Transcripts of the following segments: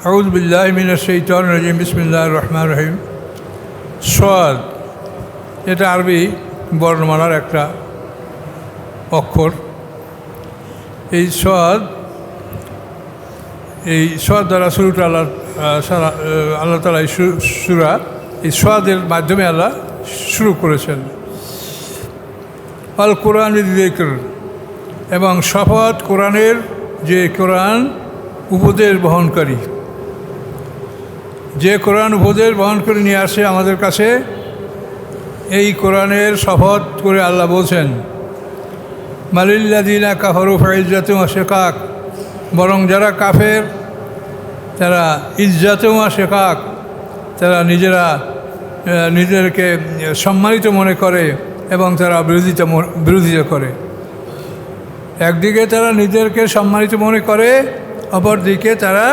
আউযু বিল্লাহি মিনাশ শাইতানির রাজিম। বিসমিল্লাহির রহমানির রহিম। সাদ, এটা আরবি বর্ণমালার একটা অক্ষর। এই সাদ দ্বারা শুরুটা আল্লাহ তাআলা এই সূরা এই সাদের মাধ্যমে আল্লাহ শুরু করেছেন। আল কোরআন যিকর, এবং শপথ কোরআনের, যে কোরআন উপদেশ বহনকারী, যে কোরআন উপদেশ বহন করে নিয়ে আসে আমাদের কাছে, এই কোরআনের শপথ করে আল্লাহ বলছেন মালিল্লাযিনা কাফারু ফাইজ্জাতুম ওয়া শিকাক, বরং যারা কাফের তারা ইজ্জাতুম ওয়া শিকাক, তারা নিজেদেরকে সম্মানিত মনে করে এবং তারা বিরোধিতা করে। একদিকে তারা নিজেদেরকে সম্মানিত মনে করে, অপরদিকে তারা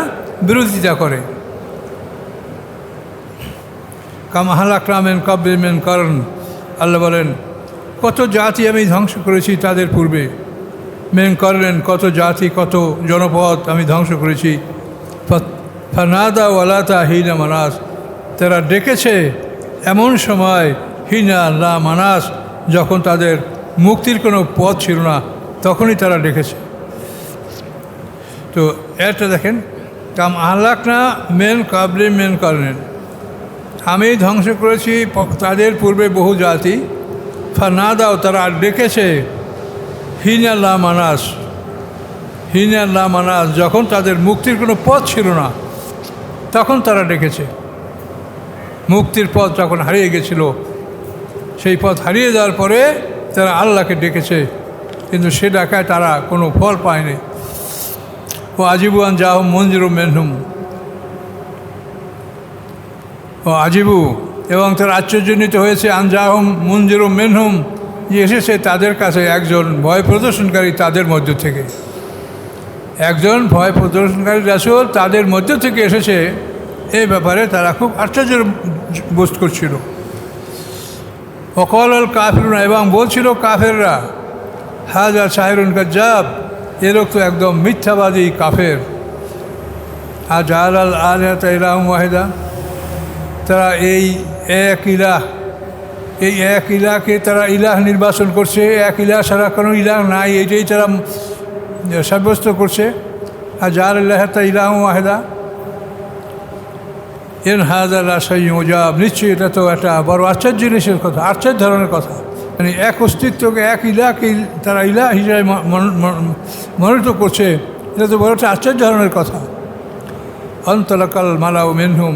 বিরোধিতা করে। কামা হালাকনা মিন ক্বাবলিহিম মিন কারন, আল্লাহ বলেন কত জাতি আমি ধ্বংস করেছি তাদের পূর্বে। মিন কারন, কত জাতি, কত জনপদ আমি ধ্বংস করেছি। ফানাদা ওয়ালাতা হিনা মানাস, তারা ডেকেছে এমন সময় হিনা লা মানাস, যখন তাদের মুক্তির কোনো পথ ছিল না, তখনই তারা ডেকেছে। তো এটা দেখেন, কাম হালাকনা মিন ক্বাবলিহিম মিন কারন, আমি ধ্বংস করেছি তাদের পূর্বে বহু জাতি। ফানাদাও, তারা ডেকেছে হিনা লা মানাস, হিনা লা মানাস, যখন তাদের মুক্তির কোনো পথ ছিল না, তখন তারা ডেকেছে। মুক্তির পথ যখন হারিয়ে গেছিল, সেই পথ হারিয়ে যাওয়ার পরে তারা আল্লাহকে ডেকেছে, কিন্তু সে ডাকায় তারা কোনো ফল পায়নি। ও আজিবু আন জাহুম মুনজিরুম মিনহুম, ও আজিবু, এবং তারা আশ্চর্যান্বিত হয়েছে আন জাহুম মুনজিরুম মিনহুম, যে এসেছে তাদের কাছে একজন ভয় প্রদর্শনকারী তাদের মধ্য থেকে। একজন ভয় প্রদর্শনকারী রাসূল তাদের মধ্য থেকে এসেছে, এই ব্যাপারে তারা খুব আশ্চর্য বোধ করছিল। ওয়াকাল আল কাফিরুন, এবং বলছিল কাফেররা হাযা শাহিরুন কাজ্জাব, এ লোক তো একদম মিথ্যাবাদী কাফের। আজআল আল আলিহাতা ইলাহান ওয়াহিদা, তারা এই এক ইলাহকে তারা ইলাহ নির্বাচন করছে, এক ইলাহ ছাড়া কোনো ইলাহ নাই, এইটাই তারা সাব্যস্ত করছে। আজআল আল্লাহাতা ইলাহান ওয়াহিদা ইন হাযা লা শাইউন উজাব, নিশ্চয়ই এটা তো একটা বড় আশ্চর্য জিনিসের কথা, আশ্চর্য ধরনের কথা। মানে এক অস্তিত্বকে, এক ইলাহকে তারা ইলাহ হিসেবে মনোনীত করছে, এটা তো বড় একটা আশ্চর্য ধরনের কথা। অন্তলাকাল মালাউ মিনহুম,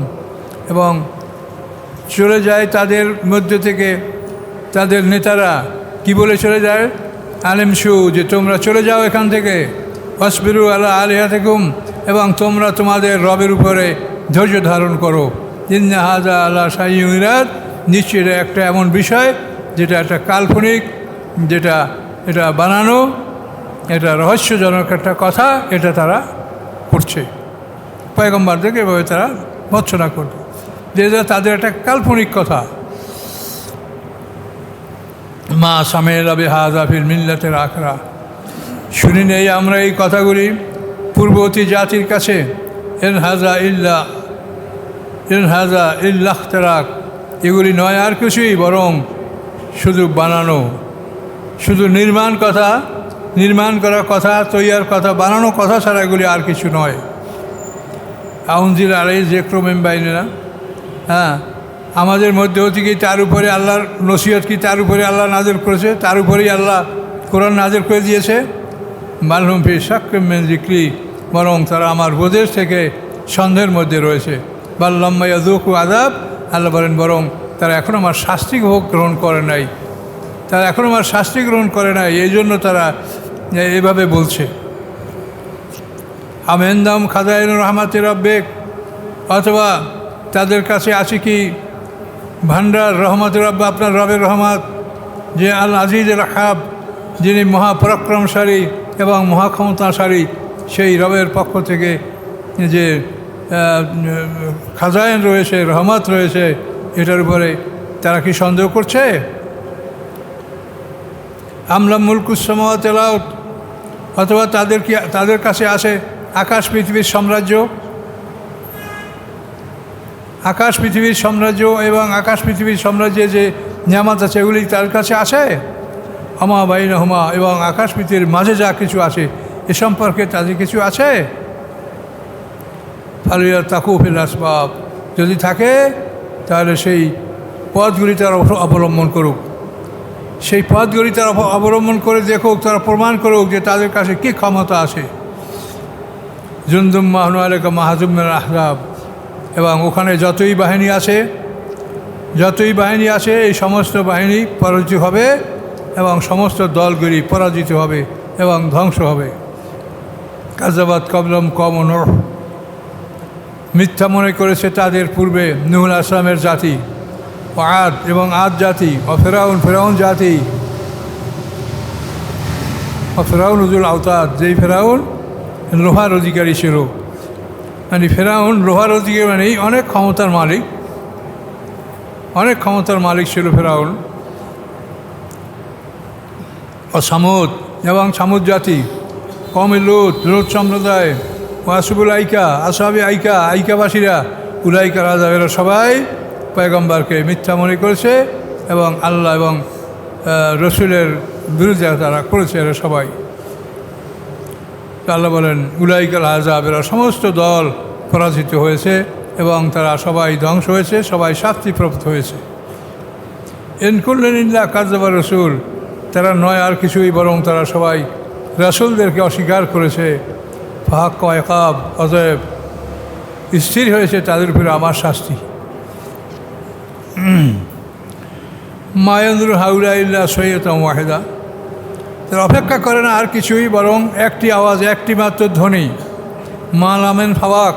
এবং চলে যায় তাদের মধ্যে থেকে তাদের নেতারা, কি বলে চলে যায়? আলিমশু, যে তোমরা চলে যাও এখান থেকে। ওয়াসবিরু আলা আলিহাতিকুম, এবং তোমরা তোমাদের রবের উপরে ধৈর্য ধারণ করো। ইন্না হাযা লা শাইউন ইরাদ, নিশ্চয়ই এটা একটা এমন বিষয় যেটা একটা কাল্পনিক, এটা বানানো, এটা রহস্যজনক একটা কথা, এটা তারা করছে। পয়গম্বরদেরকে এভাবে তারা ভৎসনা করবে, যে তাদের একটা কাল্পনিক কথা। মা সামি'না বিহাযা ফিল মিল্লাতিল আখিরা, শুনি নেই আমরা এই কথাগুলি পূর্ববর্তী জাতির কাছে। ইন হাযা ইল্লা ইখতিরাক, এগুলি নয় আর কিছুই, বরং শুধু বানানো, শুধু নির্মাণ করা কথা, তৈয়ার কথা, বানানো কথা ছাড়া এগুলি আর কিছু নয়। আউনজিল আলাইহি যিকরু মিন বাইনিনা, হ্যাঁ, আমাদের মধ্যে থেকে তার উপরে আল্লাহর নসিহত কি তার উপরে আল্লাহ নাযিল করেছে, তার উপরেই আল্লাহ কোরআন নাযিল করে দিয়েছে। মালহুম ফি শাক্কিম মিন যিকরি, বরং তারা আমার উপদেশ থেকে সন্দেহের মধ্যে রয়েছে। বাল লাম্মা ইয়াযুকু আযাব, আল্লাহ বলেন বরং তারা এখনও আমার শাস্তি গ্রহণ করে নাই, এই জন্য তারা এভাবে বলছে। আম ইনদাহুম খাযাইনু রাহমাতি রাব্বিক, অথবা তাদের কাছে আছে কি ভান্ডার রহমতের রব্ব, আপনার রবের রহমত, যে আল আজিজ আল হাব, যিনি মহাপরাক্রমশালী এবং মহাক্ষমতাশালী, সেই রবের পক্ষ থেকে যে খাজাইন রয়েছে, রহমত রয়েছে, এটার উপরে তারা কি সন্দেহ করছে? আমলাম মুলকুস সামাওয়াতি ওয়াল আরদ, অথবা তাদের কাছে আসে আকাশ পৃথিবীর সাম্রাজ্য। আকাশ পৃথিবীর সাম্রাজ্য এবং আকাশ পৃথিবীর সাম্রাজ্যে যে নিয়ামত আছে এগুলি তার কাছে আছে। আমা বাইনাহুমা, এবং আকাশ পৃথিবীর মাঝে যা কিছু আছে এ সম্পর্কে তাদের কিছু আছে। ফালিয়া তাকুফিল আসবাব, যদি থাকে তাহলে সেই পথগুলি তারা অবলম্বন করুক, সেই পথগুলি তারা অবলম্বন করে দেখুক, তারা প্রমাণ করুক যে তাদের কাছে কী ক্ষমতা আছে। জুনদুম মাহনু আলাইকা মাহাজুমের আহজাব, এবং ওখানে যতই বাহিনী আছে এই সমস্ত বাহিনী পরাজিত হবে এবং সমস্ত দলগুলি পরাজিত হবে এবং ধ্বংস হবে। কাযাবাত কবলম কওম নূহ, মিথ্যা মনে করেছে তাদের পূর্বে নূহ আলাইহিস সালামের জাতি, ও আদ এবং আদ জাতি, ও ফেরাউন জাতি, ও ফেরাউন উযুল আওতাদ, যেই ফেরাউন লোহার অধিকারী ছিল। মানে ফেরাউন লোহার অধিকারী মানে অনেক ক্ষমতার মালিক ছিল ফেরাউন। ও সামুদ এবং সামুদ জাতি, কওমে লূত সম্প্রদায়, ও আসহাবুল আইকা, আইকাবাসীরা, উলাইকা রাজা, এরা সবাই পয়গম্বরকে মিথ্যা মনে করেছে এবং আল্লাহ এবং রসুলের বিরুদ্ধে তারা করেছে এরা সবাই। আল্লাহ বলেন উলাইকাল আযাব, এরা সমস্ত দল পরাজিত হয়েছে এবং তারা সবাই ধ্বংস হয়েছে, সবাই শাস্তিপ্রাপ্ত হয়েছে। ইন কুল্লুন ইল্লা কাযাবা রাসূল, তারা নয় আর কিছুই, বরং তারা সবাই রাসূলদেরকে অস্বীকার করেছে। ফাহাক্কা ইকাব, অতএব স্থির হয়েছে তাদের উপরে আমার শাস্তি। মা ইয়ানজুরু হাউলা ইল্লা সাইয়্যাতান ওয়াহিদা, তারা অপেক্ষা করে না আর কিছুই, বরং একটি আওয়াজ, একটি মাত্র ধ্বনি। মা লামেন ফাওয়াক,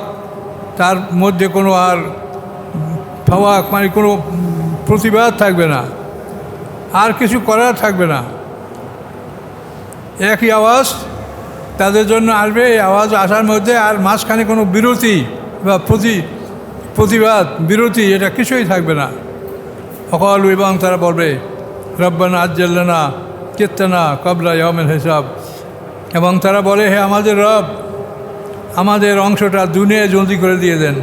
তার মধ্যে কোনো আর ফাওয়াক মানে কোনো প্রতিবাদ থাকবে না, আর কিছু করার থাকবে না। একই আওয়াজ তাদের জন্য আসবে, এই আওয়াজ আসার মধ্যে আর মাঝখানে কোনো বিরতি বা প্রতিবাদ বিরতি এটা কিছুই থাকবে না। ফকালু, এবং তারা বলবে রব্বানা আজ্জালনা কিত্তানা ক্বাবলা ইয়াউমিল হিসাব, এবং তারা বলে হে আমাদের রব, আমাদের অংশটা দুনিয়ায় জলদি করে দিয়ে দেন,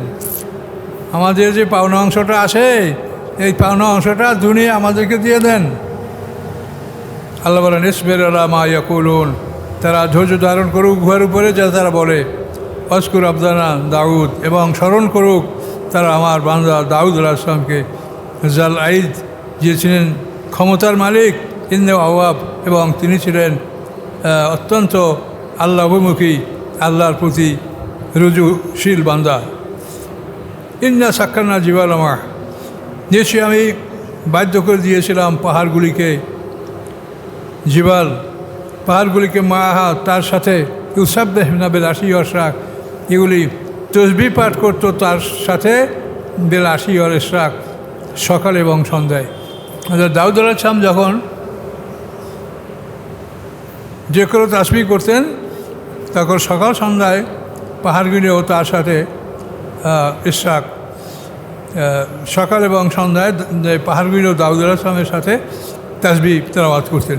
আমাদের যে পাওনা অংশটা আছে এই পাওনা অংশটা দুনিয়া আমাদেরকে দিয়ে দেন। আল্লাহ বলেন ইসবির আলা মা ইয়াকুলুন, তারা ধৈর্য ধারণ করুক উহার উপরে যা তারা বলে। ওয়াজকুর আবদানা দাউদ, এবং স্মরণ করুক তারা আমার বান্দা দাউদ আলাইহিস সালামকে, জাল আইদ, যে ছিলেন ক্ষমতার মালিক, ইন্নে আওয়াব, এবং তিনি ছিলেন অত্যন্ত আল্লাহ অভিমুখী, আল্লাহর প্রতি রুজুশীল বান্দা। ইন্না সাক্কারনা জিবাল আমা, নিশ্চয়ই আমি বাধ্য করে দিয়েছিলাম পাহাড়গুলিকে, পাহাড়গুলিকে মাহা, তার সাথে ইউসাববিহনা বিল আশি ওয়াল ইশরাক, এগুলি তসবিহ পাঠ করত তার সাথে বিল আশি ওয়াল ইশরাক, সকাল এবং সন্ধ্যায়। দাউদ আলাইহিস সালাম যখন যে কোনো তাসবিহ করতেন তখন সকাল সন্ধ্যায় পাহাড়গুলিও তার সাথে ইশরাক, সকাল এবং সন্ধ্যায় পাহাড়গুলিও দাউদ আলাইহিস সালামের সাথে তাসবিহ তেলাওয়াত করতেন।